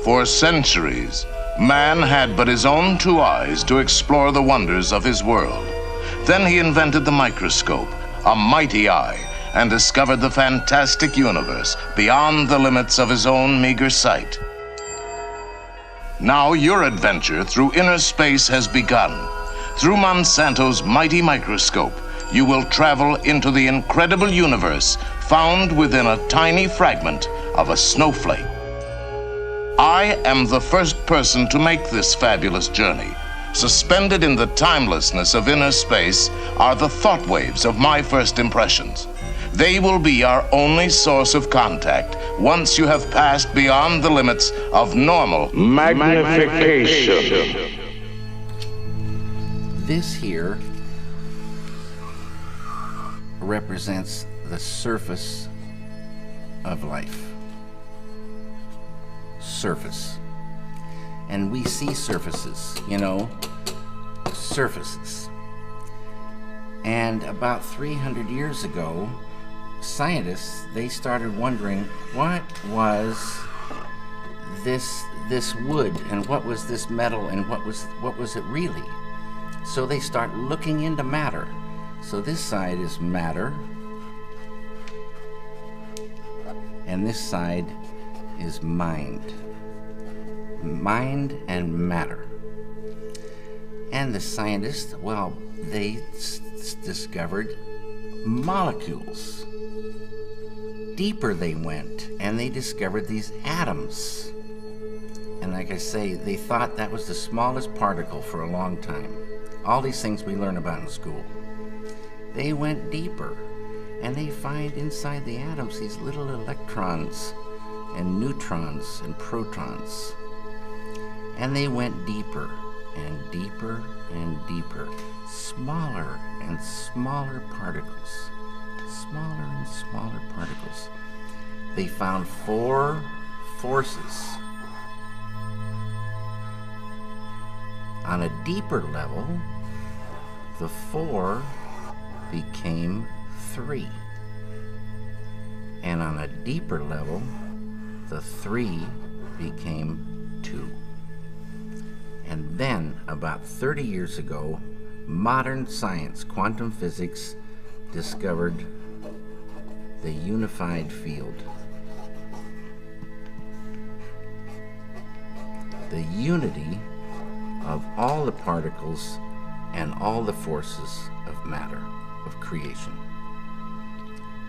For centuries, man had but his own two eyes to explore the wonders of his world. Then he invented the microscope, a mighty eye, and discovered the fantastic universe beyond the limits of his own meager sight. Now your adventure through inner space has begun. Through Monsanto's mighty microscope, you will travel into the incredible universe found within a tiny fragment of a snowflake. I am the first person to make this fabulous journey. Suspended in the timelessness of inner space are the thought waves of my first impressions. They will be our only source of contact once you have passed beyond the limits of normal magnification. This here represents the surface of life. Surface. And we see surfaces, surfaces. And about 300 years ago, scientists, they started wondering what was this wood, and what was this metal, and what was it really? So they start looking into matter. So this side is matter, and this side is mind. Mind and matter. And the scientists, they discovered molecules. Deeper they went, and they discovered these atoms. And like I say, they thought that was the smallest particle for a long time. All these things we learn about in school. They went deeper, and they find inside the atoms these little electrons and neutrons and protons. And they went deeper and deeper and deeper, smaller and smaller particles, smaller and smaller particles. They found 4 forces. On a deeper level, the 4 became 3. And on a deeper level, the 3 became 2. And then, about 30 years ago, modern science, quantum physics, discovered the unified field. The unity of all the particles and all the forces of matter, of creation.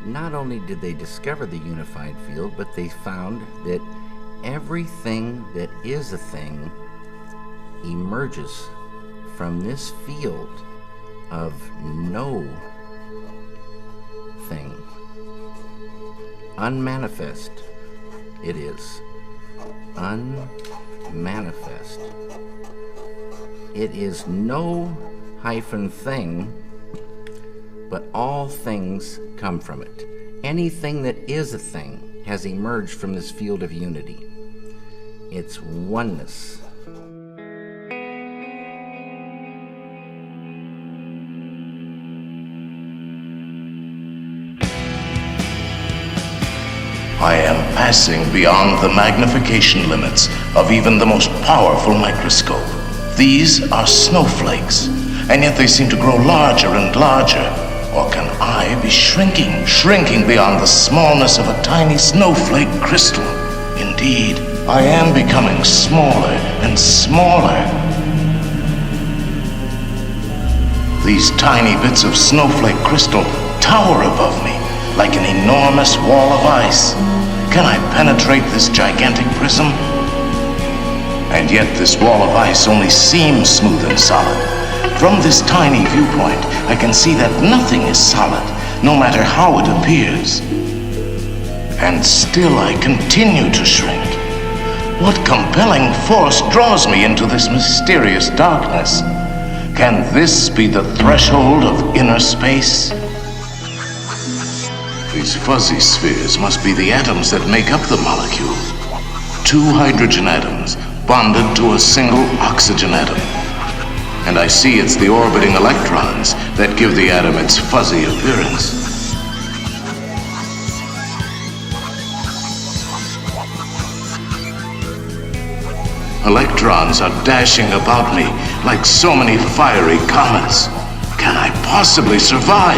Not only did they discover the unified field, but they found that everything that is a thing emerges from this field of no thing. Unmanifest it is. Unmanifest. It is no hyphen thing, but all things come from it. Anything that is a thing has emerged from this field of unity. It's oneness. I am passing beyond the magnification limits of even the most powerful microscope. These are snowflakes, and yet they seem to grow larger and larger. Or can I be shrinking beyond the smallness of a tiny snowflake crystal? Indeed, I am becoming smaller and smaller. These tiny bits of snowflake crystal tower above me like an enormous wall of ice. Can I penetrate this gigantic prism? And yet this wall of ice only seems smooth and solid. From this tiny viewpoint, I can see that nothing is solid, no matter how it appears. And still I continue to shrink. What compelling force draws me into this mysterious darkness? Can this be the threshold of inner space? These fuzzy spheres must be the atoms that make up the molecule. 2 hydrogen atoms bonded to a single oxygen atom. And I see it's the orbiting electrons that give the atom its fuzzy appearance. Electrons are dashing about me like so many fiery comets. Can I possibly survive?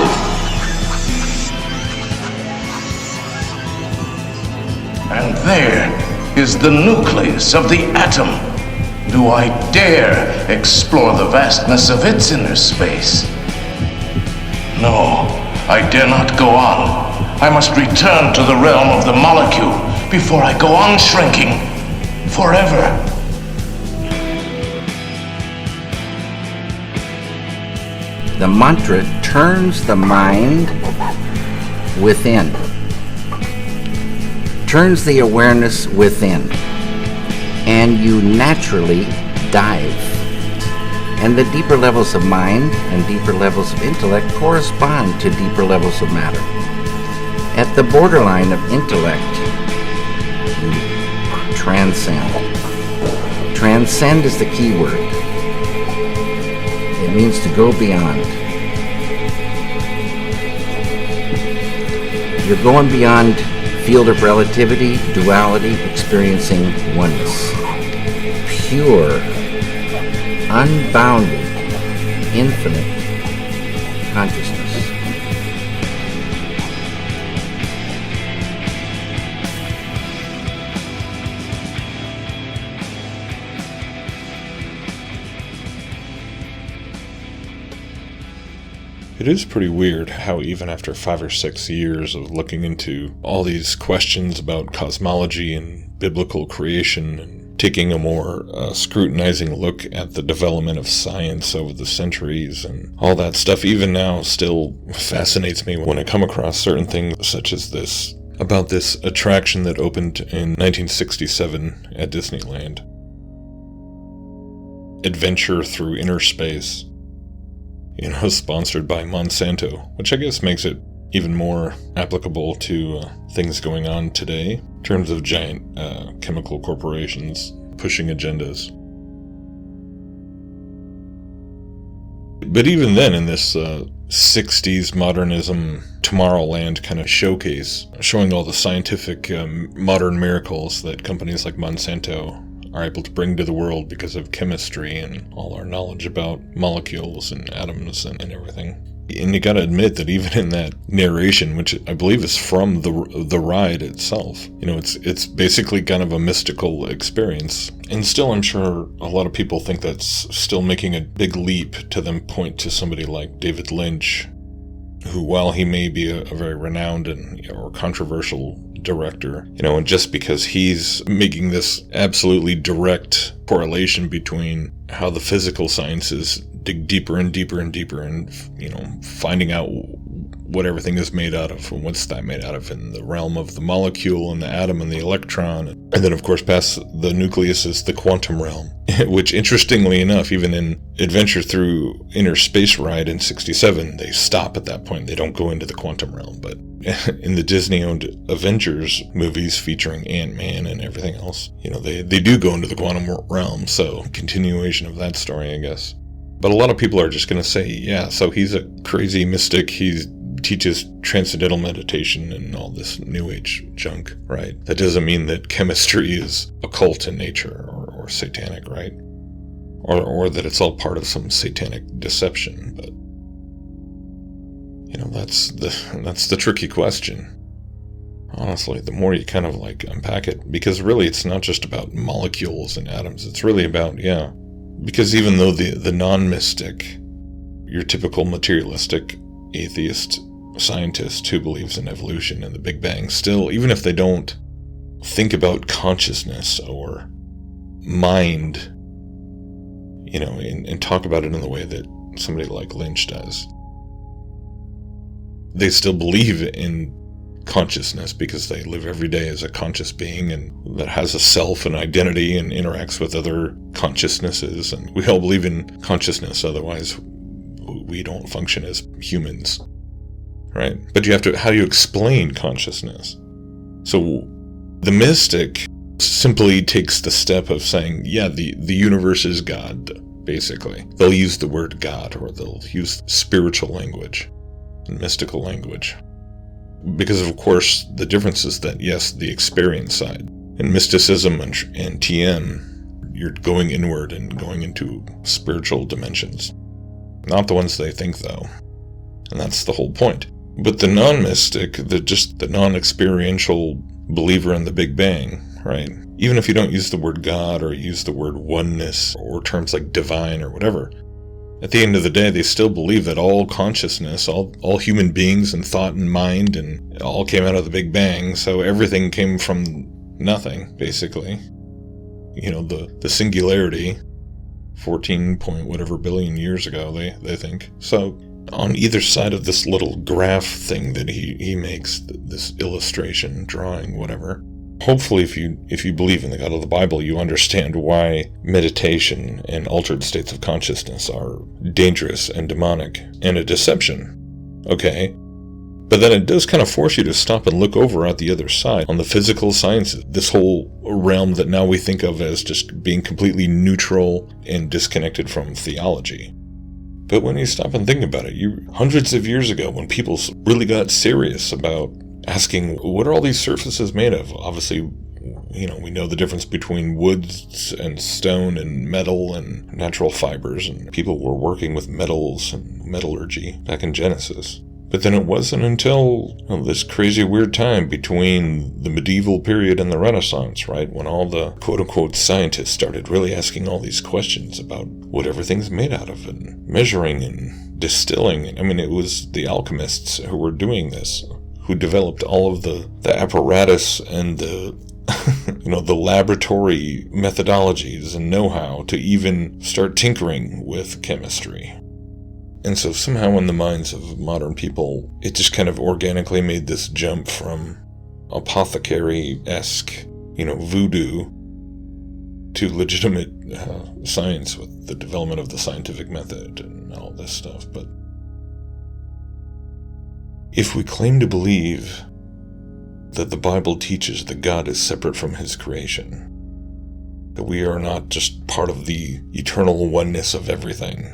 And there is the nucleus of the atom. Do I dare explore the vastness of its inner space? No, I dare not go on. I must return to the realm of the molecule before I go on shrinking forever. The mantra turns the mind within, turns the awareness within, and you naturally dive. And the deeper levels of mind and deeper levels of intellect correspond to deeper levels of matter. At the borderline of intellect, you transcend. Transcend is the key word. It means to go beyond. You're going beyond field of relativity, duality, experiencing oneness. Pure, unbounded, infinite consciousness. It is pretty weird how even after 5 or 6 years of looking into all these questions about cosmology and biblical creation and taking a more scrutinizing look at the development of science over the centuries and all that stuff, even now still fascinates me when I come across certain things such as this, about this attraction that opened in 1967 at Disneyland. Adventure through inner space. Sponsored by Monsanto, which I guess makes it even more applicable to things going on today in terms of giant chemical corporations pushing agendas. But even then, in this 60s modernism, Tomorrowland kind of showcase, showing all the scientific modern miracles that companies like Monsanto are able to bring to the world because of chemistry and all our knowledge about molecules and atoms and everything. And you gotta admit that even in that narration, which I believe is from the ride itself, it's basically kind of a mystical experience. And still, I'm sure a lot of people think that's still making a big leap to then point to somebody like David Lynch, who, while he may be a very renowned and or controversial director, and just because he's making this absolutely direct correlation between how the physical sciences dig deeper and deeper and deeper and, finding out what everything is made out of and what's that made out of in the realm of the molecule and the atom and the electron. And then, of course, past the nucleus is the quantum realm, which, interestingly enough, even in Adventure Through Inner Space Ride in 67, they stop at that point. They don't go into the quantum realm. But in the Disney-owned Avengers movies featuring Ant-Man and everything else, they do go into the quantum realm. So, continuation of that story, I guess. But a lot of people are just going to say, yeah, so he's a crazy mystic. He teaches transcendental meditation and all this new age junk, right? That doesn't mean that chemistry is occult in nature or satanic, right? Or that it's all part of some satanic deception. But that's the tricky question. Honestly, the more you kind of unpack it, because really it's not just about molecules and atoms. It's really about, because even though the non-mystic, your typical materialistic atheist scientist who believes in evolution and the Big Bang, still, even if they don't think about consciousness or mind, and talk about it in the way that somebody like Lynch does, they still believe in consciousness because they live every day as a conscious being and that has a self and identity and interacts with other consciousnesses. And we all believe in consciousness, otherwise we don't function as humans, right? But how do you explain consciousness? So the mystic simply takes the step of saying, the universe is God, basically. They'll use the word God, or they'll use spiritual language and mystical language. Because, of course, the difference is that, yes, the experience side. In mysticism and TM, you're going inward and going into spiritual dimensions. Not the ones they think, though. And that's the whole point. But the non-mystic, the non-experiential believer in the Big Bang, right? Even if you don't use the word God or use the word oneness or terms like divine or whatever, at the end of the day, they still believe that all consciousness, all human beings and thought and mind, and it all came out of the Big Bang, so everything came from nothing, basically. You know, the singularity, 14 point whatever billion years ago, they think. So on either side of this little graph thing that he makes, this illustration, drawing, whatever, hopefully if you believe in the God of the Bible, you understand why meditation and altered states of consciousness are dangerous and demonic and a deception. Okay? But then it does kind of force you to stop and look over at the other side on the physical sciences, this whole realm that now we think of as just being completely neutral and disconnected from theology. But when you stop and think about it, hundreds of years ago, when people really got serious about asking, what are all these surfaces made of? Obviously, you know, we know the difference between woods and stone and metal and natural fibers, and people were working with metals and metallurgy back in Genesis. But then it wasn't until this crazy weird time between the medieval period and the Renaissance, right, when all the quote-unquote scientists started really asking all these questions about what everything's made out of, and measuring and distilling. I mean, it was the alchemists who were doing this, who developed all of the apparatus and the the laboratory methodologies and know-how to even start tinkering with chemistry. And so somehow in the minds of modern people, it just kind of organically made this jump from apothecary-esque, voodoo, to legitimate science with the development of the scientific method and all this stuff. But if we claim to believe that the Bible teaches that God is separate from his creation, that we are not just part of the eternal oneness of everything,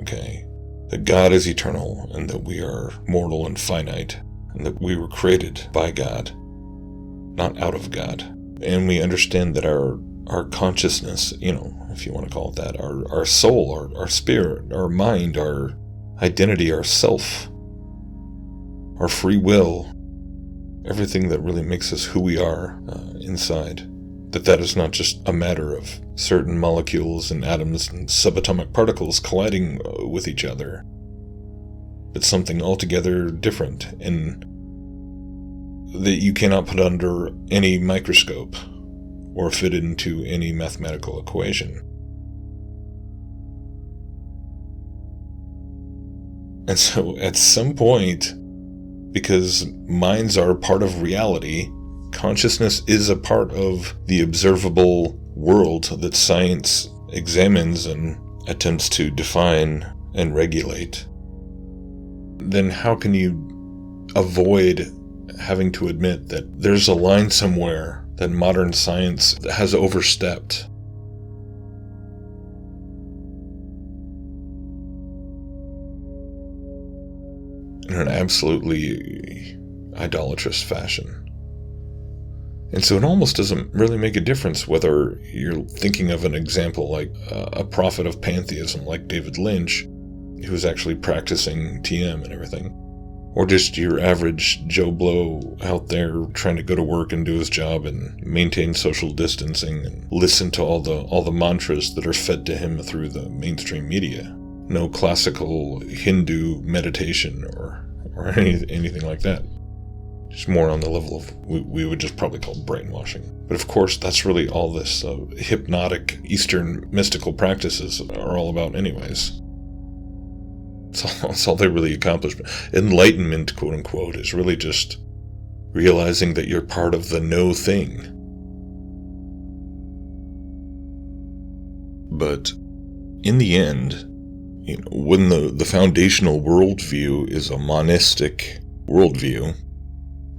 okay? That God is eternal and that we are mortal and finite, and that we were created by God, not out of God. And we understand that our consciousness, if you want to call it that, our soul, our spirit, our mind, our identity, our self, our free will, everything that really makes us who we are inside, that is not just a matter of certain molecules and atoms and subatomic particles colliding with each other, but something altogether different, and that you cannot put under any microscope or fit into any mathematical equation. And so at some point, because minds are part of reality, consciousness is a part of the observable world that science examines and attempts to define and regulate, then how can you avoid having to admit that there's a line somewhere that modern science has overstepped? In an absolutely idolatrous fashion. And so it almost doesn't really make a difference whether you're thinking of an example like a prophet of pantheism like David Lynch, who's actually practicing TM and everything, or just your average Joe Blow out there trying to go to work and do his job and maintain social distancing and listen to all the mantras that are fed to him through the mainstream media. No classical Hindu meditation or anything like that. Just more on the level of, we would just probably call brainwashing. But of course, that's really all this hypnotic Eastern mystical practices are all about anyways. That's all they really accomplish. Enlightenment, quote unquote, is really just realizing that you're part of the no thing. But in the end, when the foundational worldview is a monistic worldview,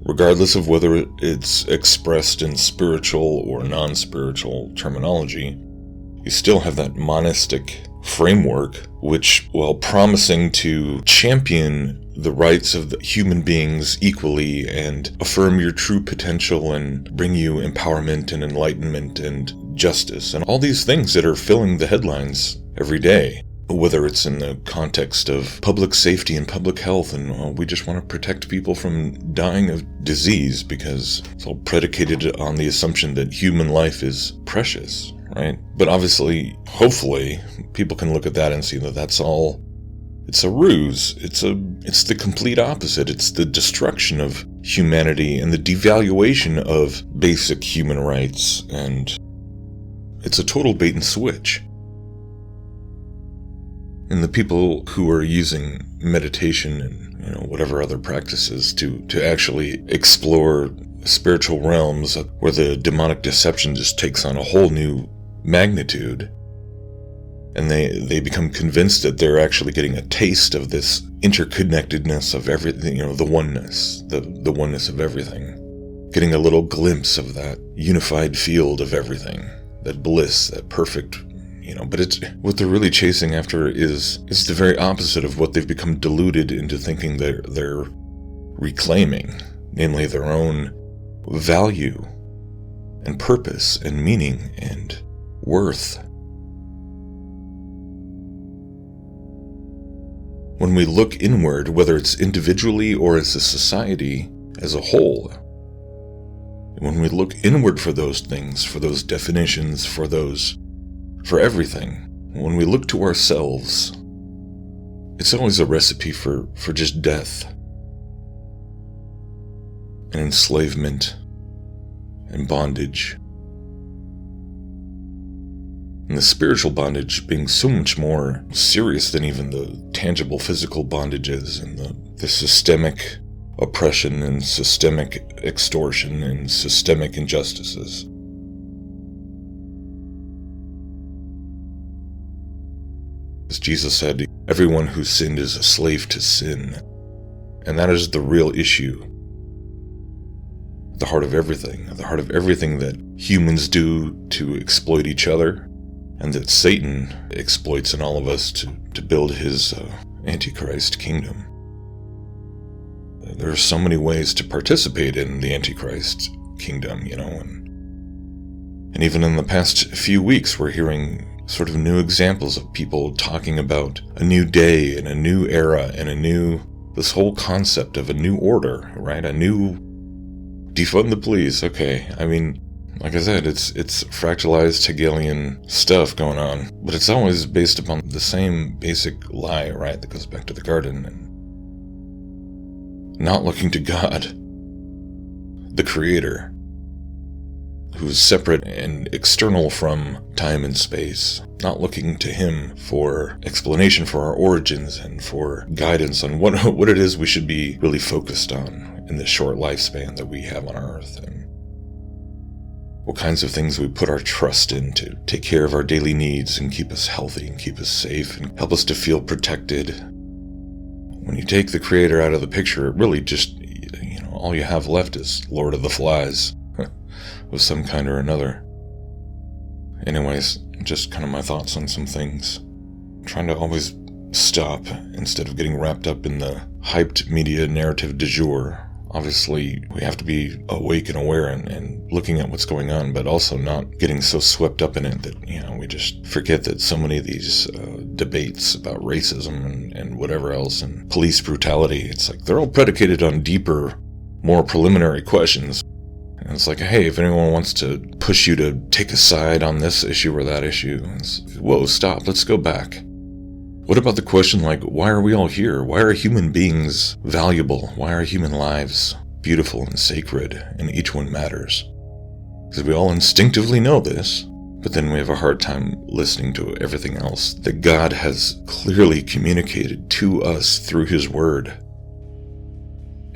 regardless of whether it's expressed in spiritual or non-spiritual terminology, you still have that monistic framework, which, while promising to champion the rights of the human beings equally and affirm your true potential and bring you empowerment and enlightenment and justice and all these things that are filling the headlines every day. Whether it's in the context of public safety and public health and we just want to protect people from dying of disease because it's all predicated on the assumption that human life is precious, right? But obviously, hopefully, people can look at that and see that that's all, it's a ruse. It's the complete opposite. It's the destruction of humanity and the devaluation of basic human rights, and it's a total bait and switch. And the people who are using meditation and whatever other practices to actually explore spiritual realms where the demonic deception just takes on a whole new magnitude, and they become convinced that they're actually getting a taste of this interconnectedness of everything, the oneness, the oneness of everything, getting a little glimpse of that unified field of everything, that bliss, that perfect. But it's what they're really chasing after is the very opposite of what they've become deluded into thinking they're reclaiming, namely their own value and purpose and meaning and worth. When we look inward, whether it's individually or as a society as a whole, when we look inward for those things, for those definitions, for everything, when we look to ourselves, it's always a recipe for just death and enslavement and bondage. And the spiritual bondage being so much more serious than even the tangible physical bondages and the systemic oppression and systemic extortion and systemic injustices. As Jesus said, everyone who sinned is a slave to sin. And that is the real issue. The heart of everything that humans do to exploit each other, and that Satan exploits in all of us to build his Antichrist kingdom. There are so many ways to participate in the Antichrist kingdom, and even in the past few weeks we're hearing sort of new examples of people talking about a new day and a new era and this whole concept of a new order, right? A new defund the police. Okay, like I said, it's fractalized Hegelian stuff going on, but it's always based upon the same basic lie, right? That goes back to the garden and not looking to God, the Creator, who's separate and external from time and space, not looking to him for explanation for our origins and for guidance on what it is we should be really focused on in this short lifespan that we have on Earth, and what kinds of things we put our trust in to take care of our daily needs and keep us healthy and keep us safe and help us to feel protected. When you take the Creator out of the picture, it really just, all you have left is Lord of the Flies. Of some kind or another. Anyways, just kind of my thoughts on some things. I'm trying to always stop instead of getting wrapped up in the hyped media narrative du jour. Obviously, we have to be awake and aware and looking at what's going on, but also not getting so swept up in it that, we just forget that so many of these debates about racism and whatever else and police brutality, it's like they're all predicated on deeper, more preliminary questions. And it's like, hey, if anyone wants to push you to take a side on this issue or that issue, whoa, stop, let's go back. What about the question like, why are we all here? Why are human beings valuable? Why are human lives beautiful and sacred, and each one matters? Because we all instinctively know this, but then we have a hard time listening to everything else that God has clearly communicated to us through His Word.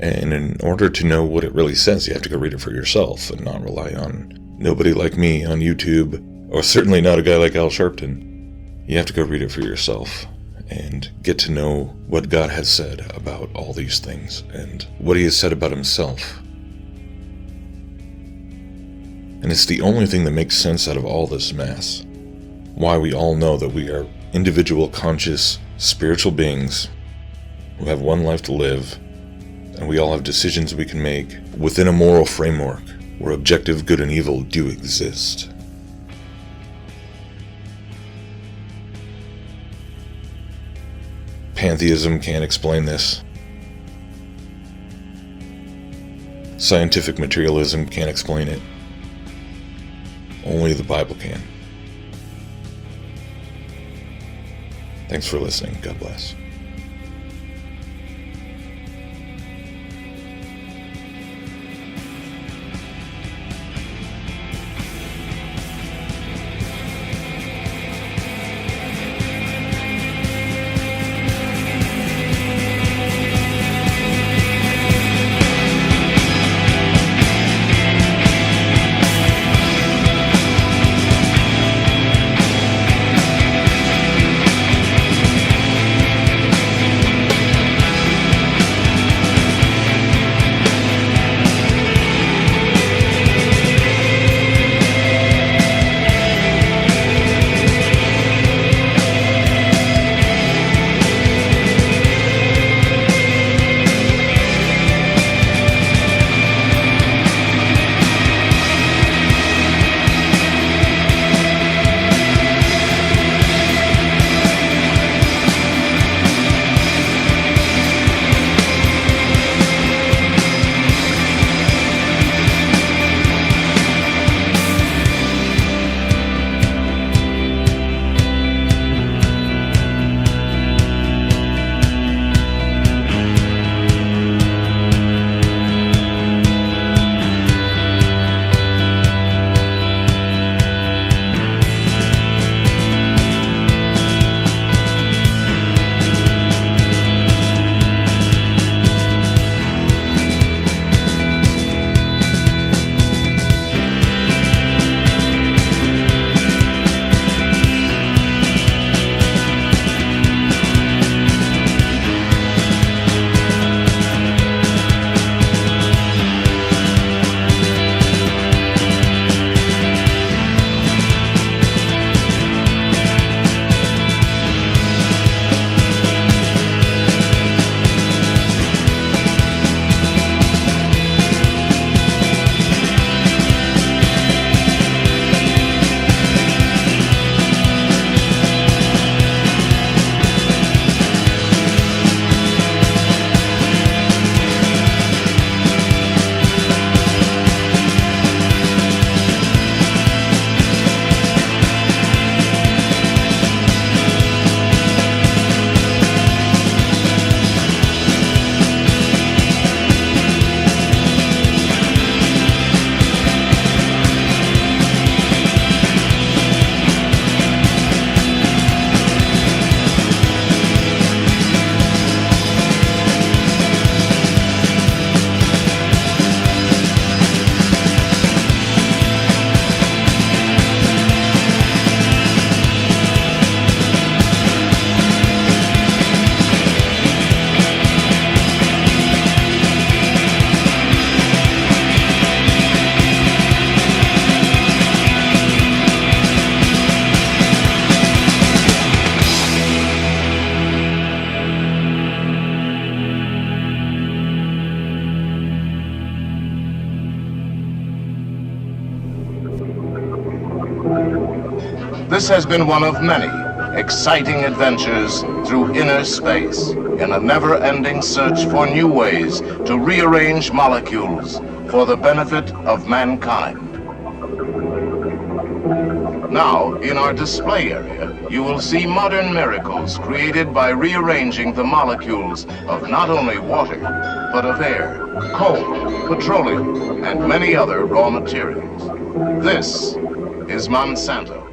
And in order to know what it really says, you have to go read it for yourself and not rely on nobody like me on YouTube, or certainly not a guy like Al Sharpton. You have to go read it for yourself and get to know what God has said about all these things and what He has said about Himself. And it's the only thing that makes sense out of all this mess. Why we all know that we are individual, conscious, spiritual beings who have one life to live, and we all have decisions we can make within a moral framework where objective good and evil do exist. Pantheism can't explain this. Scientific materialism can't explain it. Only the Bible can. Thanks for listening. God bless. This has been one of many exciting adventures through inner space in a never-ending search for new ways to rearrange molecules for the benefit of mankind. Now, in our display area, you will see modern miracles created by rearranging the molecules of not only water, but of air, coal, petroleum, and many other raw materials. This is Monsanto.